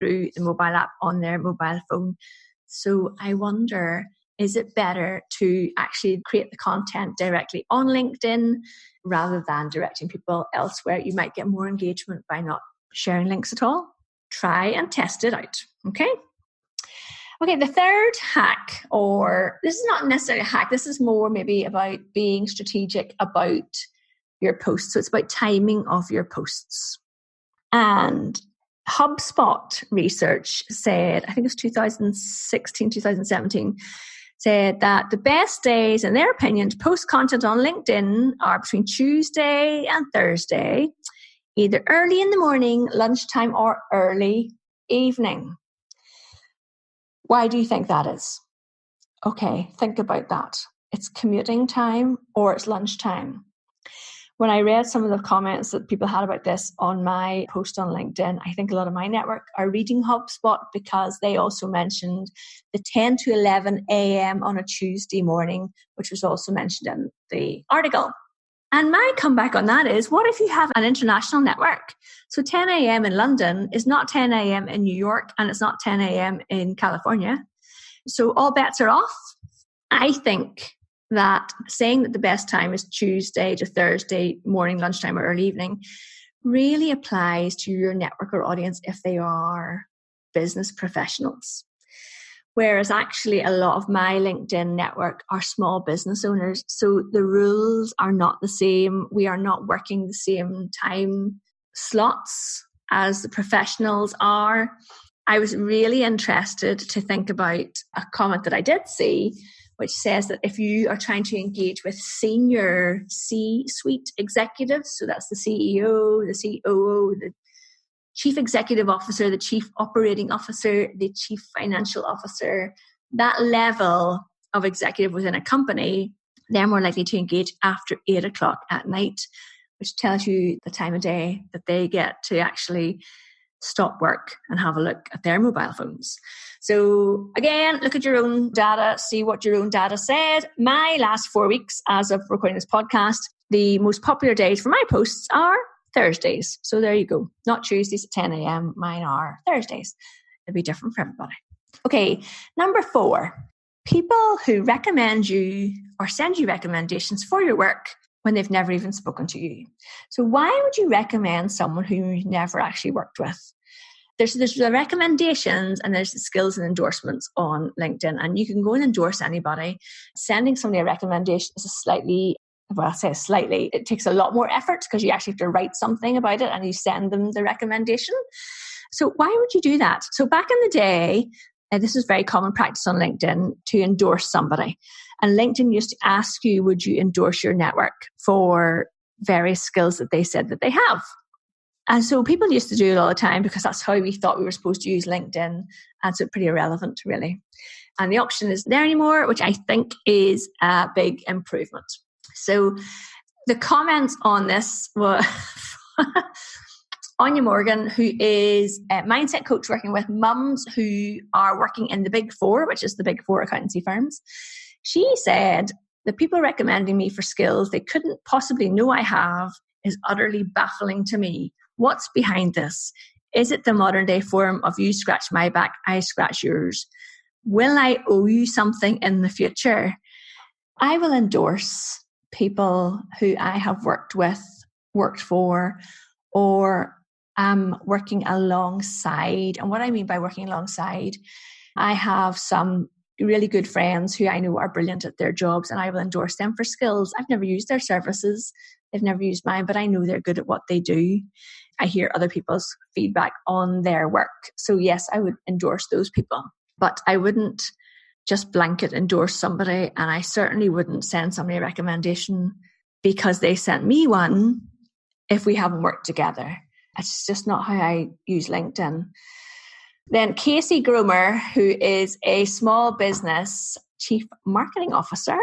through the mobile app on their mobile phone. So I wonder, is it better to actually create the content directly on LinkedIn rather than directing people elsewhere? You might get more engagement by not sharing links at all. Try and test it out. Okay, the third hack, or this is not necessarily a hack, this is more maybe about being strategic about your posts. So it's about timing of your posts. And HubSpot research said, I think it was 2016, 2017, said that the best days, in their opinion, to post content on LinkedIn are between Tuesday and Thursday, either early in the morning, lunchtime, or early evening. Why do you think that is? Okay, think about that. It's commuting time or it's lunchtime. When I read some of the comments that people had about this on my post on LinkedIn, I think a lot of my network are reading HubSpot because they also mentioned the 10 to 11 a.m. on a Tuesday morning, which was also mentioned in the article. And my comeback on that is, what if you have an international network? So 10 a.m. in London is not 10 a.m. in New York, and it's not 10 a.m. in California. So all bets are off. I think that saying that the best time is Tuesday to Thursday morning, lunchtime, or early evening really applies to your network or audience if they are business professionals. Whereas actually a lot of my LinkedIn network are small business owners. So the rules are not the same. We are not working the same time slots as the professionals are. I was really interested to think about a comment that I did see, which says that if you are trying to engage with senior C-suite executives, so that's the CEO, the COO, the Chief Executive Officer, the Chief Operating Officer, the Chief Financial Officer, that level of executive within a company, they're more likely to engage after 8 o'clock at night, which tells you the time of day that they get to actually stop work and have a look at their mobile phones. So again, look at your own data, see what your own data said. My last 4 weeks as of recording this podcast, the most popular days for my posts are Thursdays. So there you go. Not Tuesdays at 10 a.m. Mine are Thursdays. It'll be different for everybody. Okay, number 4. People who recommend you or send you recommendations for your work when they've never even spoken to you. So why would you recommend someone who you've never actually worked with? There's the recommendations and there's the skills and endorsements on LinkedIn. And you can go and endorse anybody. Sending somebody a recommendation is it takes a lot more effort because you actually have to write something about it and you send them the recommendation. So why would you do that? So back in the day, this is very common practice on LinkedIn to endorse somebody. And LinkedIn used to ask you, would you endorse your network for various skills that they said that they have? And so people used to do it all the time because that's how we thought we were supposed to use LinkedIn. And so pretty irrelevant, really. And the option isn't there anymore, which I think is a big improvement. So the comments on this were Anya Morgan, who is a mindset coach working with mums who are working in the Big Four, which is the Big Four accountancy firms. She said, the people recommending me for skills they couldn't possibly know I have is utterly baffling to me. What's behind this? Is it the modern day form of you scratch my back, I scratch yours? Will I owe you something in the future? I will endorse people who I have worked with, worked for, or am working alongside. And what I mean by working alongside, I have some really good friends who I know are brilliant at their jobs and I will endorse them for skills. I've never used their services. They've never used mine, but I know they're good at what they do. I hear other people's feedback on their work. So yes, I would endorse those people, but I wouldn't just blanket endorse somebody. And I certainly wouldn't send somebody a recommendation because they sent me one if we haven't worked together. It's just not how I use LinkedIn. Then Casey Gromer, who is a small business chief marketing officer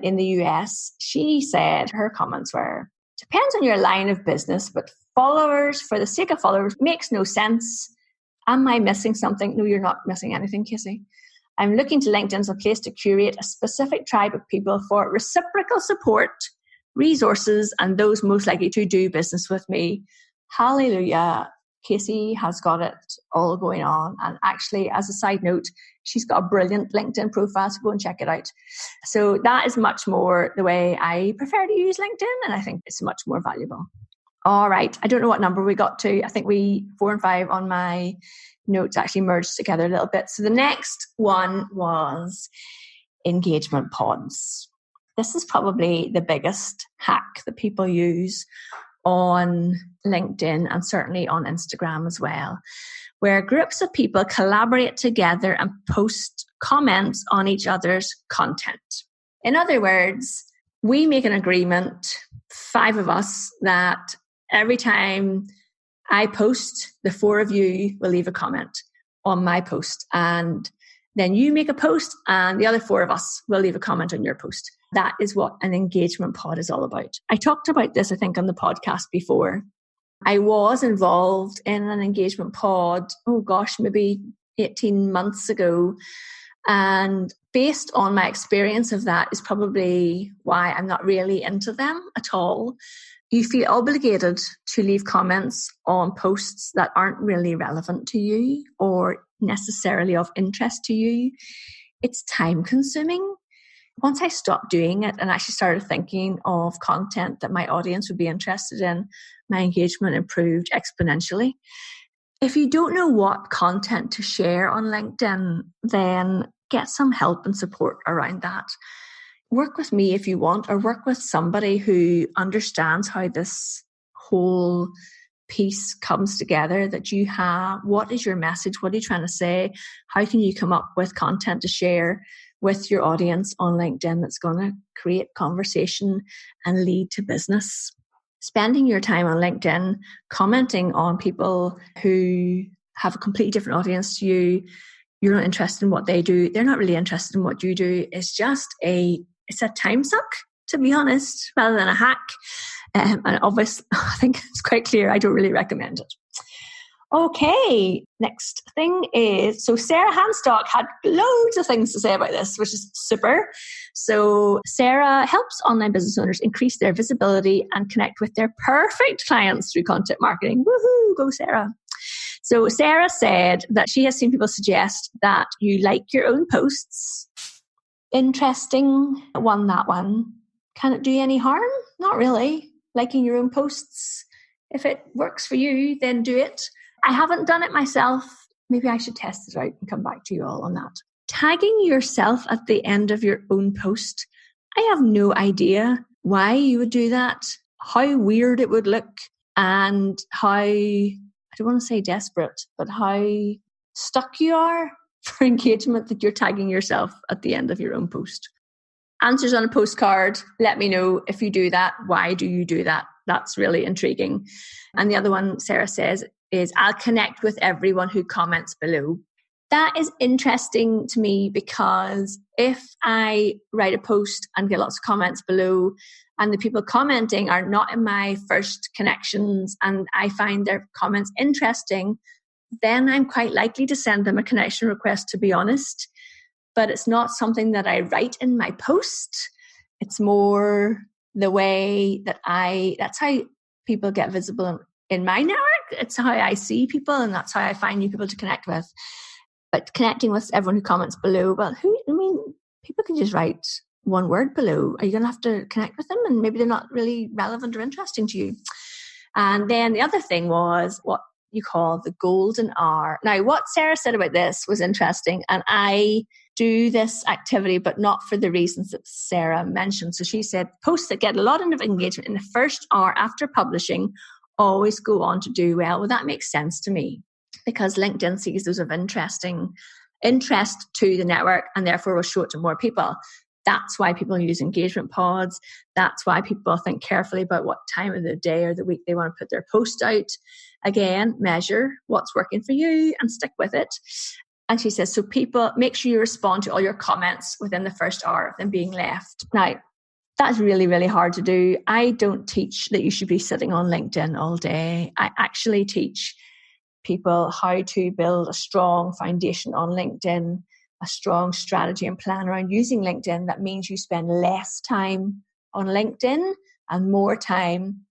in the US, she said her comments were, depends on your line of business, but followers for the sake of followers makes no sense. Am I missing something? No, you're not missing anything, Casey. I'm looking to LinkedIn as a place to curate a specific tribe of people for reciprocal support, resources, and those most likely to do business with me. Hallelujah. Casey has got it all going on. And actually, as a side note, she's got a brilliant LinkedIn profile, so go and check it out. So that is much more the way I prefer to use LinkedIn, and I think it's much more valuable. All right. I don't know what number we got to. I think 4 and 5 on my notes actually merged together a little bit. So the next one was engagement pods. This is probably the biggest hack that people use on LinkedIn and certainly on Instagram as well, where groups of people collaborate together and post comments on each other's content. In other words, we make an agreement, 5 of us, that every time I post, the 4 of you will leave a comment on my post. And then you make a post and the other 4 of us will leave a comment on your post. That is what an engagement pod is all about. I talked about this, I think, on the podcast before. I was involved in an engagement pod, maybe 18 months ago. And based on my experience of that is probably why I'm not really into them at all. You feel obligated to leave comments on posts that aren't really relevant to you or necessarily of interest to you. It's time consuming. Once I stopped doing it and actually started thinking of content that my audience would be interested in, my engagement improved exponentially. If you don't know what content to share on LinkedIn, then get some help and support around that. Work with me if you want, or work with somebody who understands how this whole piece comes together, that you have. What is your message? What are you trying to say? How can you come up with content to share with your audience on LinkedIn that's going to create conversation and lead to business? Spending your time on LinkedIn, commenting on people who have a completely different audience to you, you're not interested in what they do, they're not really interested in what you do, it's a time suck, to be honest, rather than a hack. And obviously, I think it's quite clear I don't really recommend it. Okay, next thing is, so Sarah Hanstock had loads of things to say about this, which is super. So Sarah helps online business owners increase their visibility and connect with their perfect clients through content marketing. Woohoo, go Sarah. So Sarah said that she has seen people suggest that you like your own posts. Interesting one, that one. Can it do any harm? Not really. Liking your own posts. If it works for you, then do it. I haven't done it myself. Maybe I should test it out and come back to you all on that. Tagging yourself at the end of your own post. I have no idea why you would do that, how weird it would look, and how, I don't want to say desperate, but how stuck you are for engagement that you're tagging yourself at the end of your own post. Answers on a postcard. Let me know if you do that. Why do you do that? That's really intriguing. And the other one, Sarah says, is I'll connect with everyone who comments below. That is interesting to me because if I write a post and get lots of comments below and the people commenting are not in my first connections and I find their comments interesting, then I'm quite likely to send them a connection request, to be honest. But it's not something that I write in my post. It's more the way that that's how people get visible in my network. It's how I see people and that's how I find new people to connect with. But connecting with everyone who comments below, people can just write one word below. Are you going to have to connect with them? And maybe they're not really relevant or interesting to you. And then the other thing was what you call the golden hour. Now, what Sarah said about this was interesting. And I do this activity, but not for the reasons that Sarah mentioned. So she said, posts that get a lot of engagement in the first hour after publishing always go on to do well. Well, that makes sense to me because LinkedIn sees those of interest to the network and therefore will show it to more people. That's why people use engagement pods. That's why people think carefully about what time of the day or the week they want to put their post out. Again, measure what's working for you and stick with it. And she says, so people, make sure you respond to all your comments within the first hour of them being left. Now, that's really, really hard to do. I don't teach that you should be sitting on LinkedIn all day. I actually teach people how to build a strong foundation on LinkedIn, a strong strategy and plan around using LinkedIn. That means you spend less time on LinkedIn and more time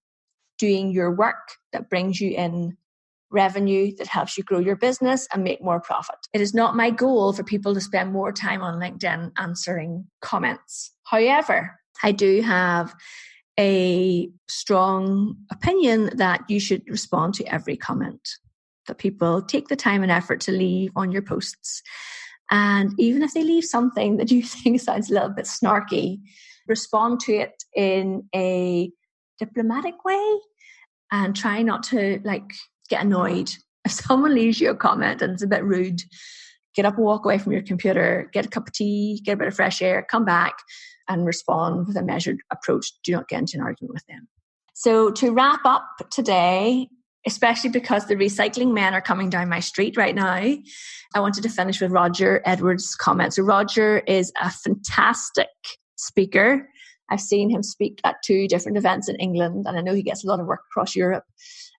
doing your work that brings you in revenue that helps you grow your business and make more profit. It is not my goal for people to spend more time on LinkedIn answering comments. However, I do have a strong opinion that you should respond to every comment, that people take the time and effort to leave on your posts. And even if they leave something that you think sounds a little bit snarky, respond to it in a diplomatic way and try not to get annoyed. If someone leaves you a comment and it's a bit rude, get up and walk away from your computer, get a cup of tea, get a bit of fresh air, come back and respond with a measured approach. Do not get into an argument with them. So to wrap up today, especially because the recycling men are coming down my street right now, I wanted to finish with Roger Edwards' comment. So Roger is a fantastic speaker. I've seen him speak at 2 different events in England, and I know he gets a lot of work across Europe.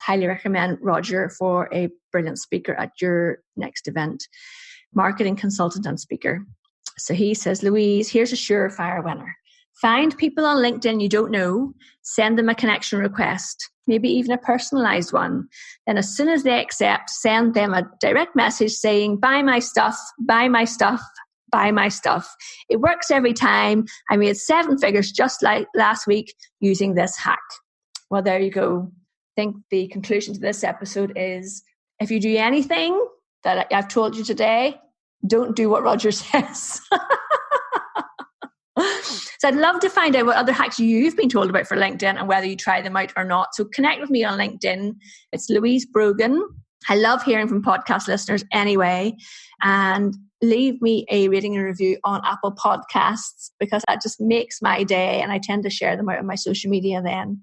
Highly recommend Roger for a brilliant speaker at your next event. Marketing consultant and speaker. So he says, Louise, here's a surefire winner. Find people on LinkedIn you don't know, send them a connection request, maybe even a personalized one. Then as soon as they accept, send them a direct message saying, buy my stuff, buy my stuff, buy my stuff. It works every time. I made 7 figures just like last week using this hack. Well, there you go. I think the conclusion to this episode is, if you do anything that I've told you today, don't do what Roger says. So I'd love to find out what other hacks you've been told about for LinkedIn and whether you try them out or not. So connect with me on LinkedIn. It's Louise Brogan. I love hearing from podcast listeners anyway. And leave me a rating and review on Apple Podcasts, because that just makes my day. And I tend to share them out on my social media then.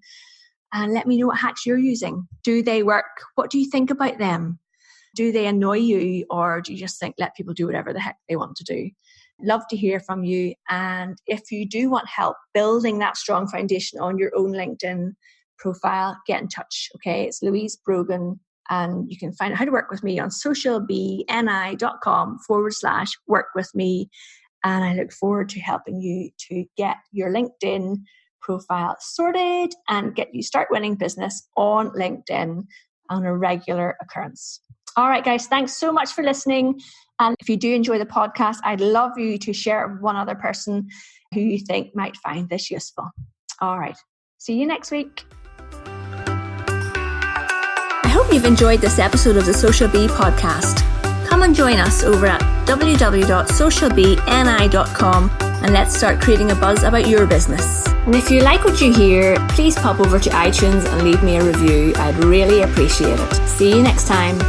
And let me know what hacks you're using. Do they work? What do you think about them? Do they annoy you, or do you just think let people do whatever the heck they want to do? Love to hear from you. And if you do want help building that strong foundation on your own LinkedIn profile, get in touch. Okay, it's Louise Brogan, and you can find out how to work with me on socialbni.com/work with me. And I look forward to helping you to get your LinkedIn profile sorted and get you start winning business on LinkedIn on a regular occurrence. All right, guys, thanks so much for listening. And if you do enjoy the podcast, I'd love you to share it with one other person who you think might find this useful. All right, see you next week. I hope you've enjoyed this episode of the Social Bee podcast. Come and join us over at www.socialbni.com and let's start creating a buzz about your business. And if you like what you hear, please pop over to iTunes and leave me a review. I'd really appreciate it. See you next time.